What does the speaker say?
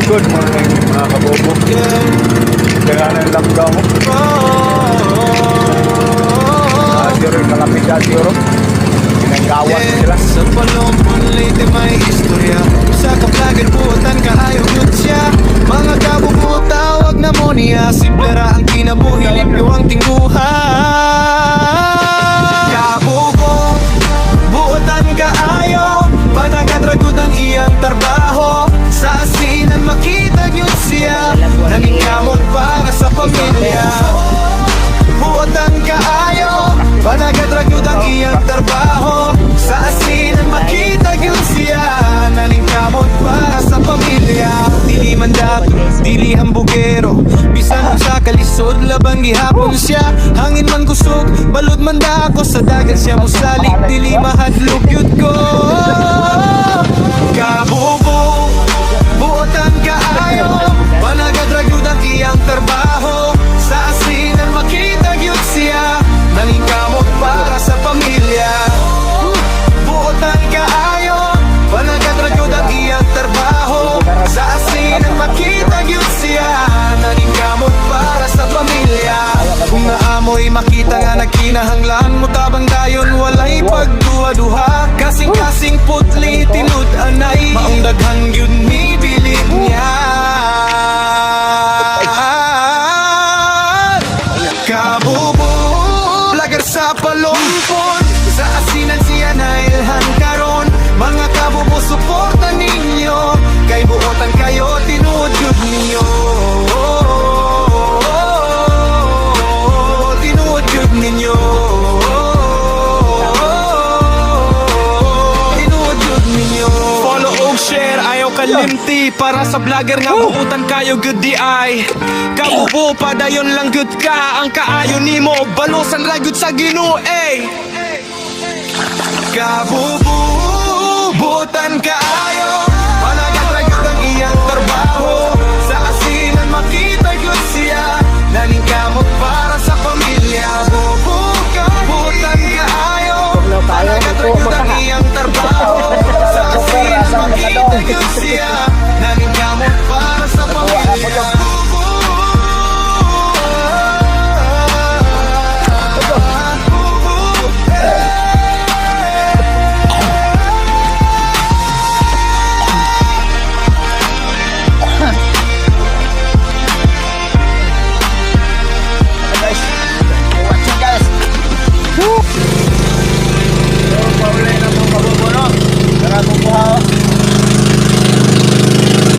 Good morning mga kabobo. Kaya na yung lockdown mo. Diyoro'y kalapit na Diyoro. Pinagkawan sila. Sa Palompon, Leyte may istorya. Sa kaplagan buotan kaayo yun siya. Mga kabubo tawag na mo niya. Simple ra ang kinabuhi, limpyo ang tingguhan. Kabubo, buotan kaayo. Panagadragod ang iyang trabaho. Sa asinan makita yun siya. Naging kamot para sa pamilya. Buotan kaayo. Panagadragod ang iyang trabaho. Sa asinan makita yun siya. Naging kamot para sa pamilya. Dili mandato, dili hambugero. Bisan sa kalisod, labang gihapon siya. Hangin man kusog, balod man dako. Sa dagat siya musalik, dili mahadlok yun ko. Kabubo, buotan kaayo. Panagadragod ang iyang trabaho. Sa asinan makita yun siya. Nanging kamot para sa pamilya. Buotan kaayo. Panagadragod ang iyang trabaho. Sa asinan makita yun siya. Nanging kamot para sa pamilya. Kung naamoy makita nga nagkinahanglan mo tabang dayon walay pagduha-duha. Kasing-kasing putli tinud anay. Maong daghang yun mi bilin niya. Kabubo, lagar sa Palompon. Sa asinan siya nailhan karon. Mga kabubo suporta ninyo. Kay buotan kayo tinud yun ninyo. Tinud yun ninyo. Tinud yun ninyo. Follow o share, ayaw kalimti. Para sa vlogger nga buutan kayo good di ay. Kabubo padayon lang good ka. Ang kaayo nimo balusan ra gyud sa Ginoo eh. Kabubo buutan kaayo.